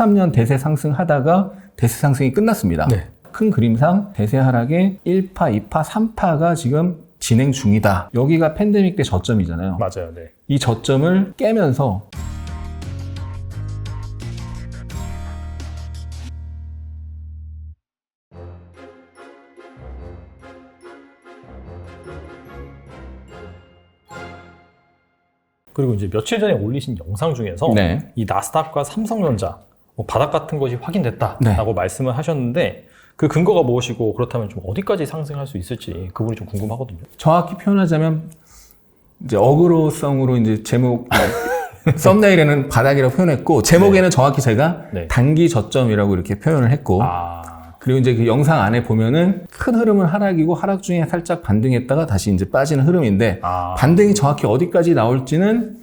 13년 대세 상승하다가 대세 상승이 끝났습니다. 네. 큰 그림상 대세 하락의 1파, 2파, 3파가 지금 진행 중이다. 여기가 팬데믹 때 저점이잖아요. 맞아요. 네. 이 저점을 깨면서 그리고 이제 며칠 전에 올리신 영상 중에서 네. 이 나스닥과 삼성전자 바닥 같은 것이 확인됐다라고 말씀을 하셨는데 그 근거가 무엇이고 그렇다면 좀 어디까지 상승할 수 있을지 그 부분이 좀 궁금하거든요. 정확히 표현하자면 이제 어그로성으로 이제 제목 썸네일에는 바닥이라고 표현했고 제목에는 정확히 제가 단기 저점이라고 이렇게 표현을 했고 그리고 이제 그 영상 안에 보면은 큰 흐름은 하락이고 하락 중에 살짝 반등했다가 다시 이제 빠지는 흐름인데 반등이 정확히 어디까지 나올지는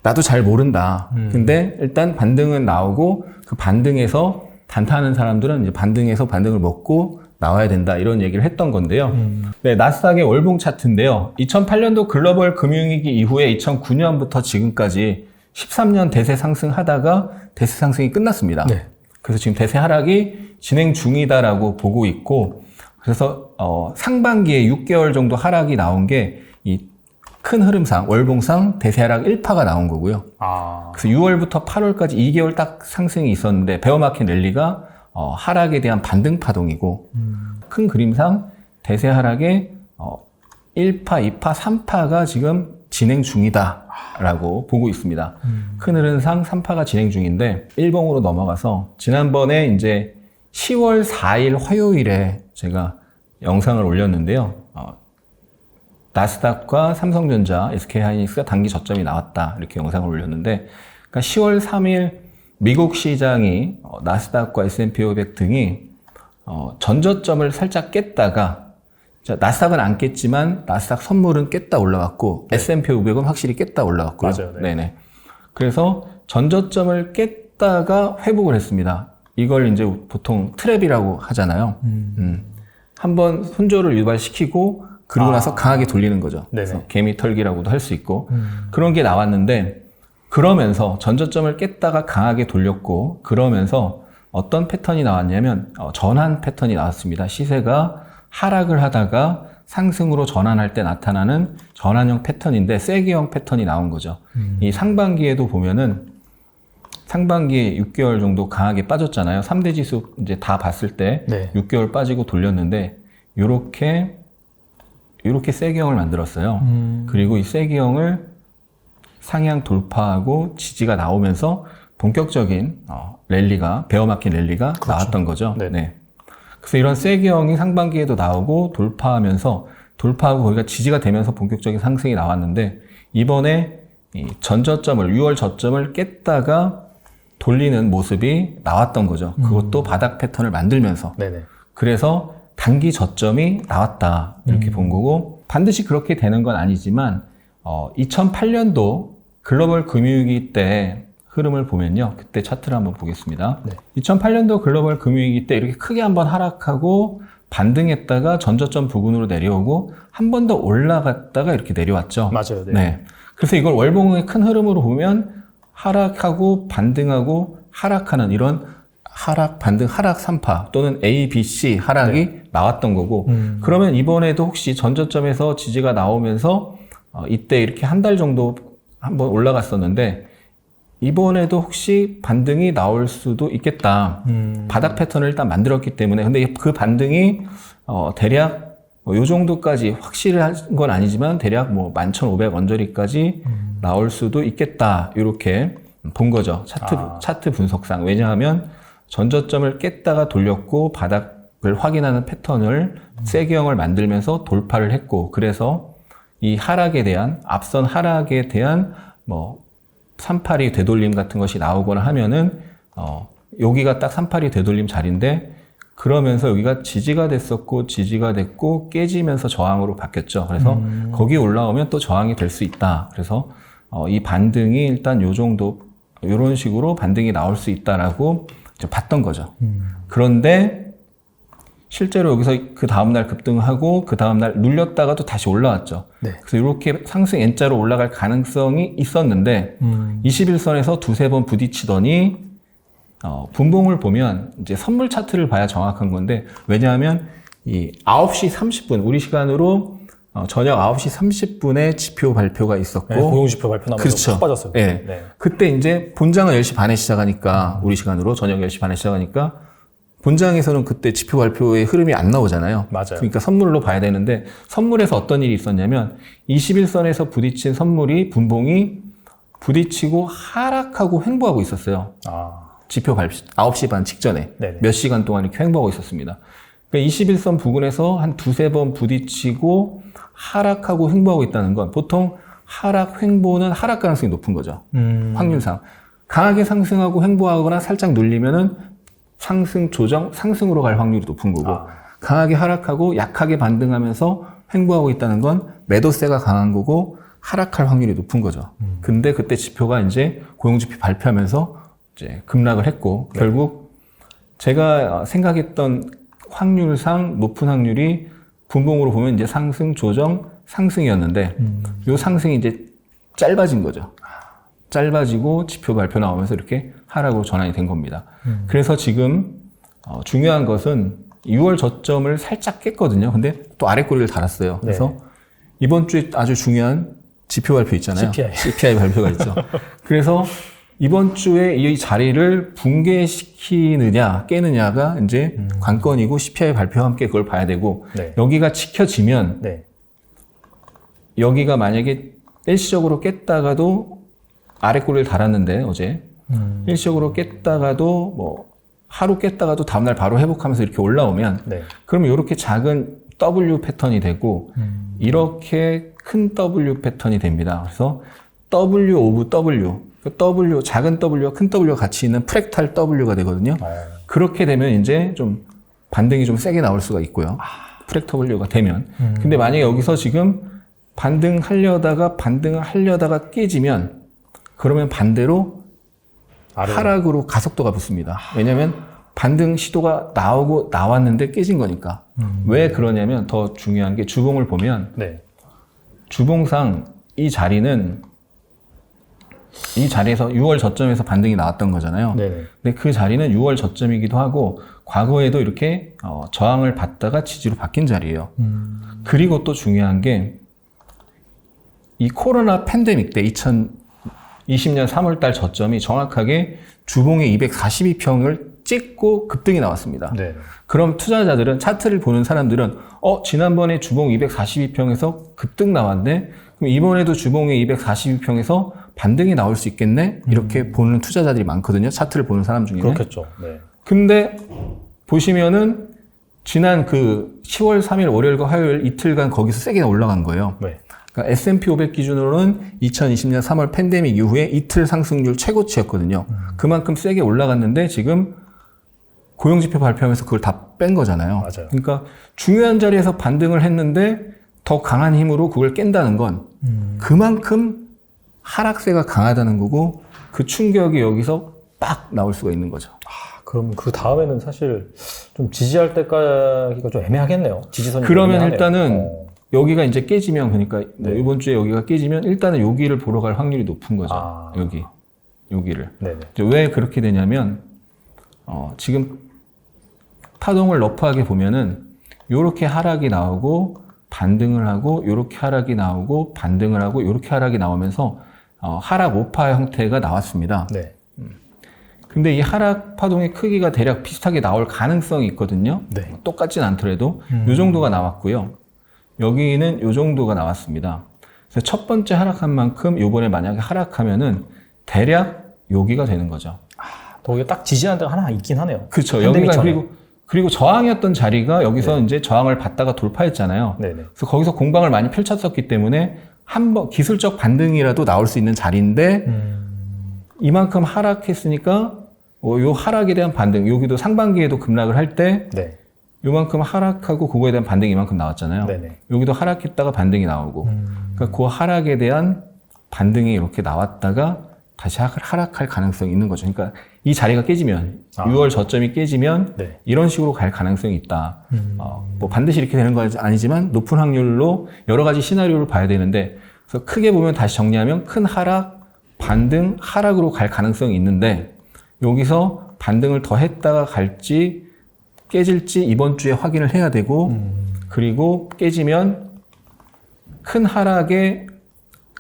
나도 잘 모른다. 근데 일단 반등은 나오고 그 반등에서 단타하는 사람들은 이제 반등에서 반등을 먹고 나와야 된다. 이런 얘기를 했던 건데요. 네, 나스닥의 월봉 차트인데요. 2008년도 글로벌 금융위기 이후에 2009년부터 지금까지 13년 대세 상승하다가 대세 상승이 끝났습니다. 네. 그래서 지금 대세 하락이 진행 중이다라고 보고 있고 그래서 상반기에 6개월 정도 하락이 나온 게 이 큰 흐름상 월봉상 대세 하락 1파가 나온 거고요. 그래서 6월부터 8월까지 2개월 딱 상승이 있었는데 베어마켓 랠리가 하락에 대한 반등 파동이고 큰 그림상 대세 하락의 1파, 2파, 3파가 지금 진행 중이다라고 보고 있습니다. 큰 흐름상 3파가 진행 중인데 일봉으로 넘어가서 지난번에 이제 10월 4일 화요일에 제가 영상을 올렸는데요. 나스닥과 삼성전자, SK하이닉스가 단기 저점이 나왔다 이렇게 영상을 올렸는데 그러니까 10월 3일 미국 시장이 나스닥과 S&P 500 등이 전저점을 살짝 깼다가 나스닥은 안 깼지만 나스닥 선물은 깼다 올라갔고 S&P 500은 확실히 깼다 올라갔고요. 맞아요. 네. 네네. 그래서 전저점을 깼다가 회복을 했습니다. 이걸 이제 보통 트랩이라고 하잖아요. 한번 손절을 유발시키고 그러고 나서 강하게 돌리는 거죠. 그래서 개미 털기라고도 할 수 있고 그런 게 나왔는데 그러면서 전저점을 깼다가 강하게 돌렸고 그러면서 어떤 패턴이 나왔냐면 전환 패턴이 나왔습니다. 시세가 하락을 하다가 상승으로 전환할 때 나타나는 전환형 패턴인데 세게형 패턴이 나온 거죠. 이 상반기에도 보면은 상반기에 6개월 정도 강하게 빠졌잖아요. 3대 지수 이제 다 봤을 때 6개월 빠지고 돌렸는데 이렇게 세게형을 만들었어요. 그리고 이 세게형을 상향 돌파하고 지지가 나오면서 본격적인 랠리가 베어마켓 랠리가 나왔던 거죠. 네. 그래서 이런 세게형이 상반기에도 나오고 돌파하고 거기가 지지가 되면서 본격적인 상승이 나왔는데 이번에 이 전저점을 6월 저점을 깼다가 돌리는 모습이 나왔던 거죠. 그것도 바닥 패턴을 만들면서. 그래서 단기 저점이 나왔다 이렇게 본 거고 반드시 그렇게 되는 건 아니지만 2008년도 글로벌 금융위기 때 흐름을 보면요. 그때 차트를 한번 보겠습니다. 2008년도 글로벌 금융위기 때 이렇게 크게 한번 하락하고 반등했다가 전저점 부근으로 내려오고 한 번 더 올라갔다가 이렇게 내려왔죠. 맞아요. 네. 그래서 이걸 월봉의 큰 흐름으로 보면 하락하고 반등하고 하락하는 이런 하락, 반등, 하락 3파 또는 A, B, C 하락이 나왔던 거고 그러면 이번에도 혹시 전저점에서 지지가 나오면서 이때 이렇게 한 달 정도 한번 올라갔었는데 이번에도 혹시 반등이 나올 수도 있겠다. 바닥 패턴을 일단 만들었기 때문에 근데 그 반등이 대략 요 정도까지 확실한 건 아니지만 대략 11,500 언저리까지 나올 수도 있겠다. 이렇게 본 거죠. 차트 분석상. 왜냐하면 전저점을 깼다가 돌렸고 바닥을 확인하는 패턴을 세게형을 만들면서 돌파를 했고 그래서 이 하락에 대한 앞선 하락에 대한 38이 되돌림 같은 것이 나오거나 하면은 여기가 딱 38이 되돌림 자리인데 그러면서 여기가 지지가 됐었고 지지가 됐고 깨지면서 저항으로 바뀌었죠. 그래서 거기 올라오면 또 저항이 될 수 있다. 그래서 이 반등이 일단 요 정도 이런 식으로 반등이 나올 수 있다라고 봤던 거죠. 그런데 실제로 여기서 그 다음날 급등하고 그 다음날 눌렸다가도 다시 올라왔죠. 그래서 이렇게 상승 N자로 올라갈 가능성이 있었는데 21선에서 두세 번 부딪히더니 분봉을 보면 이제 선물 차트를 봐야 정확한 건데, 왜냐하면 이 9시 30분, 우리 시간으로 저녁 9시 30분에 지표 발표가 있었고, 네, 고용지표 발표 나면서 그렇죠. 푹 빠졌어요. 네. 네. 그때 이제 본장은 10시 반에 시작하니까, 우리 시간으로 저녁 10시 반에 시작하니까, 본장에서는 그때 지표 발표의 흐름이 안 나오잖아요. 맞아요. 그러니까 선물로 봐야 되는데, 선물에서 어떤 일이 있었냐면 21선에서 부딪힌 선물이 분봉이 부딪히고 하락하고 횡보하고 있었어요. 지표 발표 9시 반 직전에 네네. 몇 시간 동안 이렇게 횡보하고 있었습니다. 그러니까 21선 부근에서 한 두세 번 부딪히고 하락하고 횡보하고 있다는 건, 보통 하락 횡보는 하락 가능성이 높은 거죠. 확률상 강하게 상승하고 횡보하거나 살짝 눌리면은 상승 조정 상승으로 갈 확률이 높은 거고, 강하게 하락하고 약하게 반등하면서 횡보하고 있다는 건 매도세가 강한 거고 하락할 확률이 높은 거죠. 근데 그때 지표가 이제 고용지표 발표하면서 이제 급락을 했고, 네. 결국 제가 생각했던 확률상 높은 확률이 분봉으로 보면 이제 상승 조정 상승이었는데, 요 상승이 이제 짧아진 거죠. 짧아지고 지표 발표 나오면서 이렇게 하락으로 전환이 된 겁니다. 그래서 지금 중요한 것은 6월 저점을 살짝 깼거든요. 근데 또 아래 꼬리를 달았어요. 그래서 이번 주에 아주 중요한 지표 발표 있잖아요. CPI 발표가 있죠. 그래서 이번 주에 이 자리를 붕괴시키느냐 깨느냐가 이제 관건이고, CPI 발표와 함께 그걸 봐야 되고, 네. 여기가 지켜지면 네. 여기가 만약에 일시적으로 깼다가도 아래 꼬리를 달았는데 어제 일시적으로 깼다가도 뭐 하루 깼다가도 다음날 바로 회복하면서 이렇게 올라오면, 네. 그러면 이렇게 작은 W 패턴이 되고 이렇게 큰 W 패턴이 됩니다. 그래서 W 오브 W, W, 작은 W와 큰 W가 같이 있는 프랙탈 W가 되거든요. 그렇게 되면 이제 좀 반등이 좀 세게 나올 수가 있고요. 프랙탈 W가 되면. 근데 만약에 여기서 지금 반등을 하려다가 깨지면, 그러면 반대로 하락으로 가속도가 붙습니다. 왜냐하면 반등 시도가 나왔는데 깨진 거니까. 왜 그러냐면, 더 중요한 게 주봉을 보면, 네. 주봉상 이 자리는 이 자리에서 6월 저점에서 반등이 나왔던 거잖아요. 네네. 근데 그 자리는 6월 저점이기도 하고, 과거에도 이렇게 저항을 받다가 지지로 바뀐 자리예요. 그리고 또 중요한 게, 이 코로나 팬데믹 때 2020년 3월 달 저점이 정확하게 주봉의 242평을 찍고 급등이 나왔습니다. 네. 그럼 투자자들은, 차트를 보는 사람들은 지난번에 주봉 242평에서 급등 나왔는데, 그럼 이번에도 주봉의 242평에서 반등이 나올 수 있겠네? 이렇게 보는 투자자들이 많거든요. 차트를 보는 사람 중에는. 그렇겠죠. 네. 근데 보시면은 지난 그 10월 3일 월요일과 화요일 이틀간 거기서 세게 올라간 거예요. 네. 그러니까 S&P 500 기준으로는 2020년 3월 팬데믹 이후에 이틀 상승률 최고치였거든요. 그만큼 세게 올라갔는데 지금 고용지표 발표하면서 그걸 다 뺀 거잖아요. 맞아요. 그러니까 중요한 자리에서 반등을 했는데 더 강한 힘으로 그걸 깬다는 건 그만큼 하락세가 강하다는 거고, 그 충격이 여기서 빡 나올 수가 있는 거죠. 그럼 그 다음에는 사실 좀 지지할 때까지가 좀 애매하겠네요. 지지선이. 그러면 애매하네요. 일단은 여기가 이제 깨지면, 그러니까 뭐 네. 이번 주에 여기가 깨지면 일단은 여기를 보러 갈 확률이 높은 거죠. 여기를. 네네. 왜 그렇게 되냐면, 지금 파동을 러프하게 보면은 요렇게 하락이 나오고 반등을 하고, 요렇게 하락이 나오고 반등을 하고, 요렇게 하락이 나오면서 하락 오파 형태가 나왔습니다. 네. 근데 이 하락 파동의 크기가 대략 비슷하게 나올 가능성이 있거든요. 네. 똑같진 않더라도 요 정도가 나왔고요. 여기는 요 정도가 나왔습니다. 그래서 첫 번째 하락한 만큼 요번에 만약에 하락하면은 대략 여기가 되는 거죠. 거기에 딱 지지하는 데가 하나 있긴 하네요. 그렇죠. 팬데믹 여기가 전에. 그리고 저항이었던 자리가 여기서 이제 저항을 받다가 돌파했잖아요. 네네. 그래서 거기서 공방을 많이 펼쳤었기 때문에 한번 기술적 반등이라도 나올 수 있는 자리인데, 이만큼 하락했으니까 요 하락에 대한 반등, 여기도 상반기에도 급락을 할 때 네. 요만큼 하락하고 그거에 대한 반등이 이만큼 나왔잖아요. 네네. 여기도 하락했다가 반등이 나오고, 그러니까 그 하락에 대한 반등이 이렇게 나왔다가 다시 하락할 가능성이 있는 거죠. 그러니까 이 자리가 깨지면, 6월 저점이 깨지면 네. 이런 식으로 갈 가능성이 있다. 뭐 반드시 이렇게 되는 건 아니지만 높은 확률로 여러 가지 시나리오를 봐야 되는데, 그래서 크게 보면 다시 정리하면 큰 하락, 반등, 하락으로 갈 가능성이 있는데, 여기서 반등을 더 했다가 갈지 깨질지 이번 주에 확인을 해야 되고 그리고 깨지면 큰 하락에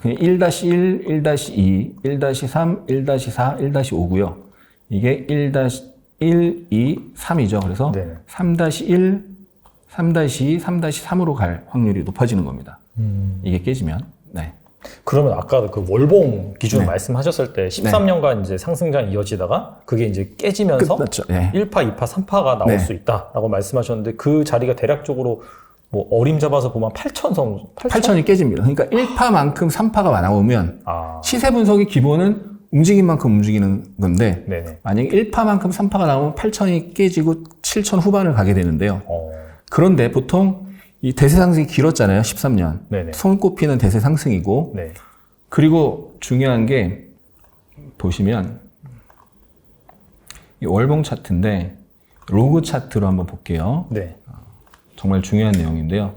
1-1, 1-2, 1-3, 1-4, 1-5고요. 이게 1-1, 2, 3이죠. 그래서 네. 3-1, 3-2, 3-3으로 갈 확률이 높아지는 겁니다. 이게 깨지면. 네. 그러면 아까 그 월봉 기준 네. 말씀하셨을 때 13년간 이제 상승장이 이어지다가 그게 이제 깨지면서 끝났죠. 네. 1파, 2파, 3파가 나올 네. 수 있다라고 말씀하셨는데 그 자리가 대략적으로 뭐 어림잡아서 보면 8천 8천이 깨집니다. 그러니까 1파만큼 3파가 나오면 아, 시세 분석의 기본은 움직인 만큼 움직이는 건데 네네. 만약에 1파만큼 3파가 나오면 8천이 깨지고 7천 후반을 가게 되는데요. 그런데 보통 이 대세 상승이 길었잖아요. 13년. 네네. 손꼽히는 대세 상승이고 네. 그리고 중요한 게 보시면 이 월봉 차트인데 로그 차트로 한번 볼게요. 네. 정말 중요한 내용인데요.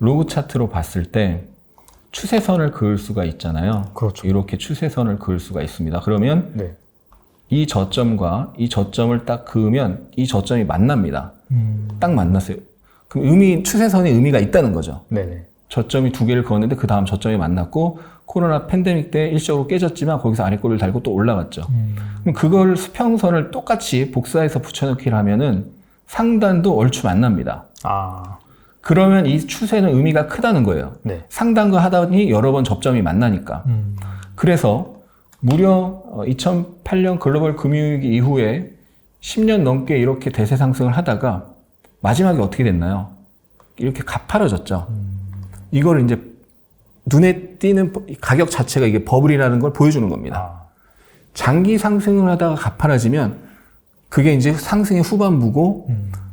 로그 차트로 봤을 때 추세선을 그을 수가 있잖아요. 그렇죠. 이렇게 추세선을 그을 수가 있습니다. 그러면 네. 이 저점과 이 저점을 딱 그으면 이 저점이 만납니다. 딱 만났어요. 그럼 추세선의 의미가 있다는 거죠. 네네. 저점이 두 개를 그었는데 그 다음 저점이 만났고 코로나 팬데믹 때 일시적으로 깨졌지만 거기서 아래꼬리를 달고 또 올라갔죠. 그럼 그걸 수평선을 똑같이 복사해서 붙여넣기를 하면은 상단도 얼추 만납니다. 아, 그러면 이 추세는 의미가 크다는 거예요. 네. 상단과 하단이 여러 번 접점이 만나니까. 그래서 무려 2008년 글로벌 금융위기 이후에 10년 넘게 이렇게 대세 상승을 하다가 마지막에 어떻게 됐나요? 이렇게 가파라졌죠. 이걸 이제 눈에 띄는 가격 자체가 이게 버블이라는 걸 보여주는 겁니다. 아, 장기 상승을 하다가 가파라지면 그게 이제 상승의 후반부고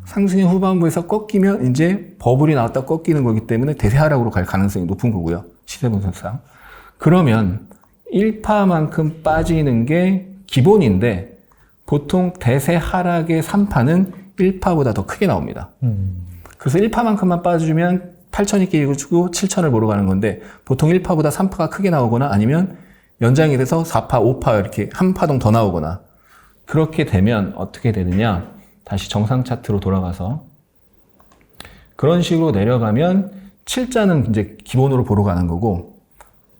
상승의 후반부에서 꺾이면 이제 버블이 나왔다 꺾이는 거기 때문에 대세 하락으로 갈 가능성이 높은 거고요. 시세 분석상. 그러면 1파만큼 빠지는 게 기본인데 보통 대세 하락의 3파는 1파보다 더 크게 나옵니다. 그래서 1파만큼만 빠져주면 8천이 깨지고 7천을 보러 가는 건데 보통 1파보다 3파가 크게 나오거나 아니면 연장이 돼서 4파, 5파 이렇게 한 파동 더 나오거나 그렇게 되면 어떻게 되느냐? 다시 정상 차트로 돌아가서 그런 식으로 내려가면 7자는 이제 기본으로 보러 가는 거고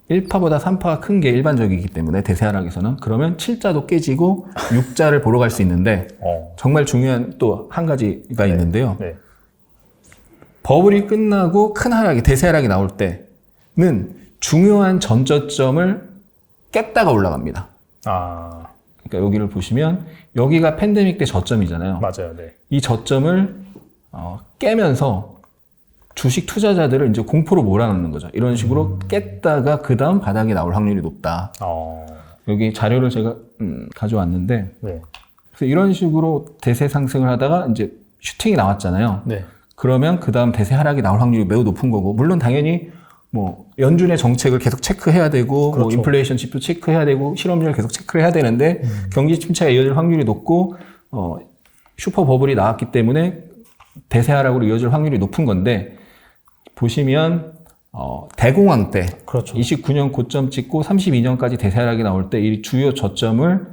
1파보다 3파가 큰 게 일반적이기 때문에 대세 하락에서는 그러면 7자도 깨지고 6자를 보러 갈 수 있는데 정말 중요한 또 한 가지가 있는데요. 네. 버블이 끝나고 큰 하락이 대세 하락이 나올 때는 중요한 전저점을 깼다가 올라갑니다. 아, 그러니까 여기를 보시면 여기가 팬데믹 때 저점이잖아요. 맞아요. 네. 이 저점을 깨면서 주식 투자자들을 이제 공포로 몰아넣는 거죠. 이런 식으로 깼다가 그 다음 바닥에 나올 확률이 높다. 여기 자료를 제가 가져왔는데 네. 그래서 이런 식으로 대세 상승을 하다가 이제 슈팅이 나왔잖아요. 네. 그러면 그 다음 대세 하락이 나올 확률이 매우 높은 거고 물론 당연히 뭐 연준의 정책을 계속 체크해야 되고 그렇죠. 뭐 인플레이션 지표 체크해야 되고 실업률 계속 체크를 해야 되는데 경기 침체가 이어질 확률이 높고 슈퍼 버블이 나왔기 때문에 대세 하락으로 이어질 확률이 높은 건데 보시면 대공황 때 그렇죠. 29년 고점 찍고 32년까지 대세 하락이 나올 때 이 주요 저점을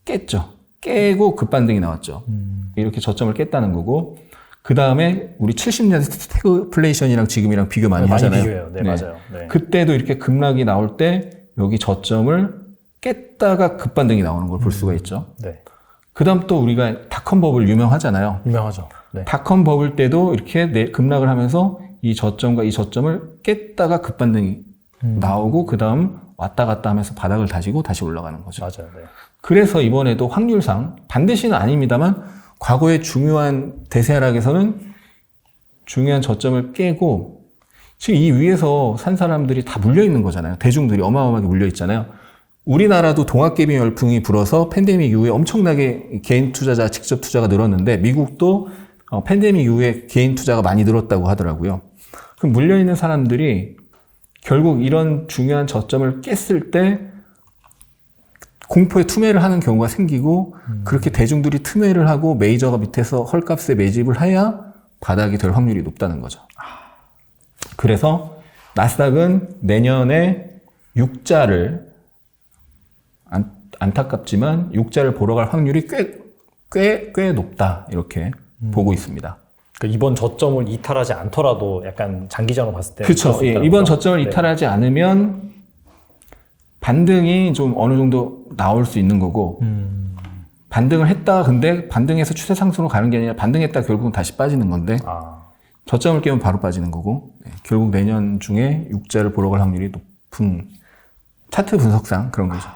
깼죠. 깨고 급반등이 나왔죠. 이렇게 저점을 깼다는 거고 그 다음에 우리 70년 스태그플레이션이랑 지금이랑 비교 많이 하잖아요. 비교해요. 네, 맞아요. 네. 그때도 이렇게 급락이 나올 때 여기 저점을 깼다가 급반등이 나오는 걸 볼 수가 있죠. 네. 그 다음 또 우리가 닷컴 버블 유명하잖아요. 유명하죠. 네. 닷컴 버블 때도 이렇게 급락을 하면서 이 저점과 이 저점을 깼다가 급반등이 나오고 그 다음 왔다 갔다 하면서 바닥을 다지고 다시 올라가는 거죠. 맞아요. 네. 그래서 이번에도 확률상 반드시는 아닙니다만 과거의 중요한 대세 하락에서는 중요한 저점을 깨고 지금 이 위에서 산 사람들이 다 물려 있는 거잖아요. 대중들이 어마어마하게 물려 있잖아요. 우리나라도 동학개비 열풍이 불어서 팬데믹 이후에 엄청나게 개인 투자자, 직접 투자가 늘었는데 미국도 팬데믹 이후에 개인 투자가 많이 늘었다고 하더라고요. 그럼 물려 있는 사람들이 결국 이런 중요한 저점을 깼을 때 공포에 투매를 하는 경우가 생기고 그렇게 대중들이 투매를 하고 메이저가 밑에서 헐값에 매집을 해야 바닥이 될 확률이 높다는 거죠. 그래서 나스닥은 내년에 6자를 안타깝지만 6자를 보러 갈 확률이 꽤 꽤 높다 이렇게 보고 있습니다. 그러니까 이번 저점을 이탈하지 않더라도 약간 장기적으로 봤을 때 그렇죠. 예, 이번 저점을 이탈하지 않으면 반등이 좀 어느 정도 나올 수 있는 거고 반등을 했다가 근데 반등해서 추세 상승으로 가는 게 아니라 반등했다가 결국은 다시 빠지는 건데 저점을 깨면 바로 빠지는 거고 결국 내년 중에 육자를 보러 갈 확률이 높은 차트 분석상 그런 거죠.